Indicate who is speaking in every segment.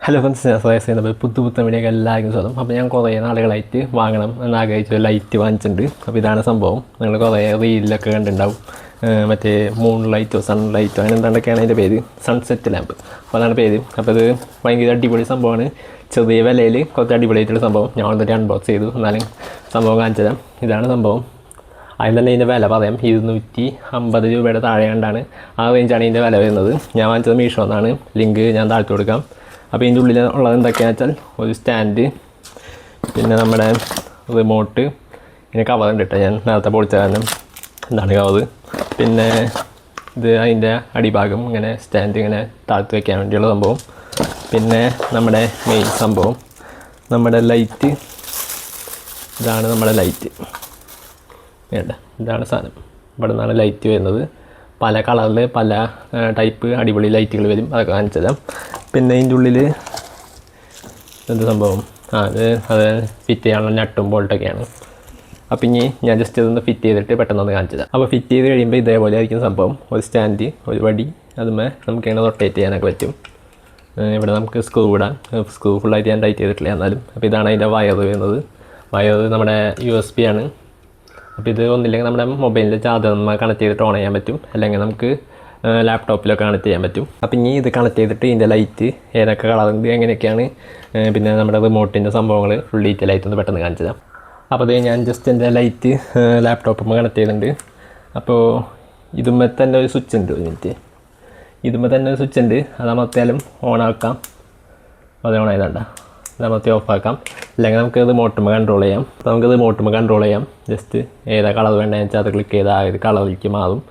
Speaker 1: Hello friends, ഞാൻ suggest ചെയ്യുന്നത് പുത്തുപുത്തൻ വീഡിയോക്ക് എല്ലാവർക്കും സ്വാഗതം. അപ്പോൾ ഞാൻ കുറേ നാളുകളായിട്ട് വാങ്ങണം എന്നാഗ്രഹിച്ച ലൈറ്റ് വാങ്ങിച്ചിട്ടുണ്ട്. അപ്പോൾ ഇതാണ് സംഭവം. നിങ്ങൾ കുറേ റീലിലൊക്കെ കണ്ടിട്ടുണ്ടാവും. മറ്റേ മൂൺ ലൈറ്റോ സൺ ലൈറ്റോ അങ്ങനെ എന്താണ്ടൊക്കെയാണ് അതിൻ്റെ പേര്. സൺസെറ്റ് ലാമ്പ്, അപ്പോൾ അതാണ് പേര്. അപ്പോൾ ഇത് ഭയങ്കര അടിപൊളി സംഭവമാണ്. ചെറിയ വിലയിൽ കുറച്ച് അടിപൊളിയായിട്ടുള്ള സംഭവം. ഞാൻ ഓൾറെഡി അൺബോക്സ് ചെയ്തു, എന്നാലും സംഭവം കാണിച്ചു തരാം. ഇതാണ് സംഭവം. അതിന് തന്നെ ഇതിൻ്റെ വില പറയാം. 250 രൂപയുടെ താഴെ കണ്ടാണ്, ആ റേഞ്ചാണ് ഇതിൻ്റെ വില വരുന്നത്. ഞാൻ വാങ്ങിച്ചത് മീഷോ എന്നാണ്. ലിങ്ക് ഞാൻ താഴ്ത്തി കൊടുക്കാം. അപ്പോൾ ഇതിൻ്റെ ഉള്ളിൽ ഉള്ളത് എന്തൊക്കെയാണെന്ന് വെച്ചാൽ ഒരു സ്റ്റാൻഡ്, പിന്നെ നമ്മുടെ റിമോട്ട്, പിന്നെ കവറുണ്ട് കേട്ടോ. ഞാൻ നേരത്തെ പൊളിച്ച കാരണം എന്താണ് കവറ്. പിന്നെ ഇത് അതിൻ്റെ അടിഭാഗം ഇങ്ങനെ സ്റ്റാൻഡ് ഇങ്ങനെ താഴ്ത്തി വയ്ക്കാൻ വേണ്ടിയുള്ള സംഭവം. പിന്നെ നമ്മുടെ മെയിൻ സംഭവം നമ്മുടെ ലൈറ്റ്. ഇതാണ് നമ്മുടെ ലൈറ്റ്. വേണ്ട, ഇതാണ് സാധനം. ഇവിടെ നിന്നാണ് ലൈറ്റ് വരുന്നത്. പല കളറിൽ പല ടൈപ്പ് അടിപൊളി ലൈറ്റുകൾ വരും. അതൊക്കെ കാണിച്ചു തരാം. പിന്നെ ഇതിൻ്റെ ഉള്ളിൽ എന്ത് സംഭവം, അത് ഫിറ്റ് ചെയ്യാനുള്ള നട്ടും ബോൾട്ടൊക്കെയാണ്. അപ്പം ഇനി ഞാൻ ജസ്റ്റ് ഇതൊന്ന് ഫിറ്റ് ചെയ്തിട്ട് പെട്ടെന്നൊന്ന് കാണിച്ചു തരാം. അപ്പോൾ ഫിറ്റ് ചെയ്ത് കഴിയുമ്പോൾ ഇതേപോലെ ആയിരിക്കും സംഭവം. ഒരു സ്റ്റാൻഡ്, ഒരു വടി, അതുമേ നമുക്ക് ഇങ്ങനെ റൊട്ടേറ്റ് ചെയ്യാനൊക്കെ പറ്റും. ഇവിടെ നമുക്ക് സ്ക്രൂ ഇടാം. സ്ക്രൂ ഫുള്ളായിട്ട് ഞാൻ ടൈറ്റ് ചെയ്തിട്ടില്ല എന്നാലും. അപ്പോൾ ഇതാണ് അതിൻ്റെ വയർ വരുന്നത്. വയർ നമ്മുടെ USB ആണ്. അപ്പോൾ ഇത് ഒന്നില്ലെങ്കിൽ നമ്മുടെ മൊബൈലിൻ്റെ ചാർജറിന്മേൽ കണക്ട് ചെയ്തിട്ട് ഓൺ ചെയ്യാൻ പറ്റും, അല്ലെങ്കിൽ നമുക്ക് ലാപ്ടോപ്പിലൊക്കെ കണക്ട് ചെയ്യാൻ പറ്റും. അപ്പോൾ ഇനി ഇത് കണക്ട് ചെയ്തിട്ട് ഇതിൻ്റെ ലൈറ്റ് ഏതൊക്കെ കളറുണ്ട് എങ്ങനെയൊക്കെയാണ്, പിന്നെ നമ്മുടെ റിമോട്ടിൻ്റെ സംഭവങ്ങൾ ഫുൾ ഡീറ്റെയിൽ ആയിട്ടൊന്ന് പെട്ടെന്ന് കാണിച്ചു തരാം. അപ്പോൾ ഇത് ഞാൻ ജസ്റ്റ് എൻ്റെ ലൈറ്റ് ലാപ്ടോപ്പിൽ കണക്ട് ചെയ്തിട്ടുണ്ട്. അപ്പോൾ ഇതുമ്മേ തന്നെ ഒരു സ്വിച്ച് ഉണ്ട്. ഒരു മിനിറ്റ്, ഇതുമ്മേ തന്നെ ഒരു സ്വിച്ച് ഉണ്ട്. അത് അമർത്തിയാലും ഓണാക്കാം. അത് ഓൺ ആയതാണ്ട. അത് അമർത്തി ഓഫാക്കാം, അല്ലെങ്കിൽ നമുക്ക് റിമോട്ടുമ്മ കൺട്രോൾ ചെയ്യാം. അപ്പോൾ നമുക്ക് റിമോട്ടുമ്മ കൺട്രോൾ ചെയ്യാം. ജസ്റ്റ് ഏതാ കളർ വേണ്ടതെന്ന് വെച്ചാൽ അത് ക്ലിക്ക് ചെയ്താൽ ആ ഒരു കളറിലേക്ക് മാറും.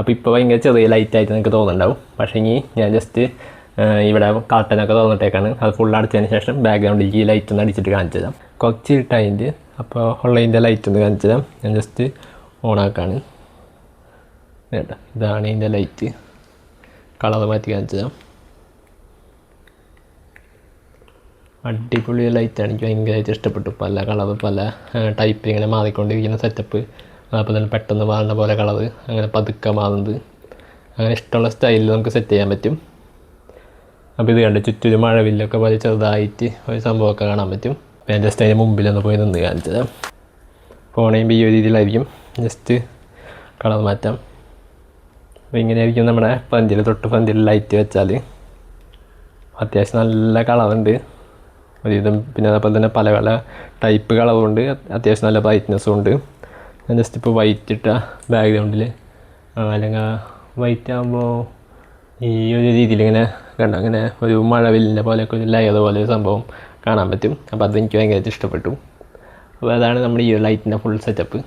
Speaker 1: അപ്പോൾ ഇപ്പോൾ ഭയങ്കര ചെറിയ ലൈറ്റായിട്ട് നിങ്ങൾക്ക് തോന്നുന്നുണ്ടാവും. പക്ഷേ ഇനി ഞാൻ ജസ്റ്റ് ഇവിടെ കർട്ടനൊക്കെ തുറന്നിട്ടേക്കാണ്. അത് ഫുൾ അടിച്ചതിന് ശേഷം ബാക്ക്ഗ്രൗണ്ടിലേക്ക് ഈ ലൈറ്റ് ഒന്ന് അടിച്ചിട്ട് കാണിച്ചു തരാം. കുറച്ച് ഇട്ടായിട്ട് അപ്പോൾ ഉള്ളതിൻ്റെ ലൈറ്റ് ഒന്ന് കാണിച്ചു തരാം. ഞാൻ ജസ്റ്റ് ഓണാക്കാണ് കേട്ടോ. ഇതാണ് ഇതിൻ്റെ ലൈറ്റ്. കളർ മാറ്റി കാണിച്ചു തരാം. അടിപൊളി ലൈറ്റാണ്. എനിക്ക് ഭയങ്കരമായിട്ട് ഇഷ്ടപ്പെട്ടു. പല കളർ പല ടൈപ്പ് ഇങ്ങനെ മാറിക്കൊണ്ടിരിക്കുന്ന സെറ്റപ്പ്. അപ്പോൾ തന്നെ പെട്ടെന്ന് മാറുന്ന പോലെ കളറ്, അങ്ങനെ പതുക്കെ മാറുന്നത്, അങ്ങനെ ഇഷ്ടമുള്ള സ്റ്റൈലിൽ നമുക്ക് സെറ്റ് ചെയ്യാൻ പറ്റും. അപ്പോൾ ഇത് കണ്ട് ചുറ്റൊരു മഴവില്ലൊക്കെ പോലെ ചെറുതായിട്ട് ഒരു സംഭവമൊക്കെ കാണാൻ പറ്റും. അപ്പോൾ ഞാൻ ജസ്റ്റ് അതിൻ്റെ മുമ്പിലൊന്ന് പോയി നിന്ന് കാണിച്ചത്. ഫോൺ ചെയ്യുമ്പോൾ ഈ ഒരു രീതിയിലായിരിക്കും. ജസ്റ്റ് കളർ മാറ്റാം. അപ്പോൾ ഇങ്ങനെയായിരിക്കും നമ്മുടെ തൊട്ട് ഫ്രണ്ടിൽ ലൈറ്റ് വെച്ചാൽ. അത്യാവശ്യം നല്ല കളറുണ്ട് ഒരുവിധം. പിന്നെ അതേപോലെ തന്നെ പല പല ടൈപ്പ് കളറുണ്ട്. അത്യാവശ്യം നല്ല ബ്രൈറ്റ്നെസ്സും ഉണ്ട്. ഞാൻ ജസ്റ്റ് ഇപ്പോൾ വൈറ്റ് ഇട്ട ബാക്ക്ഗ്രൗണ്ടിൽ, അല്ലെങ്കിൽ വൈറ്റ് ആകുമ്പോൾ ഈ ഒരു രീതിയിൽ ഇങ്ങനെ കണ്ട അങ്ങനെ ഒരു മഴവില്ലിൻ്റെ പോലെയൊക്കെ ഒരു ലെയർ പോലെ ഒരു സംഭവം കാണാൻ പറ്റും. അപ്പോൾ അതെനിക്ക് ഭയങ്കരമായിട്ട് ഇഷ്ടപ്പെട്ടു. അപ്പോൾ അതാണ് നമ്മുടെ ഈ ലൈറ്റിൻ്റെ ഫുൾ സെറ്റപ്പ്.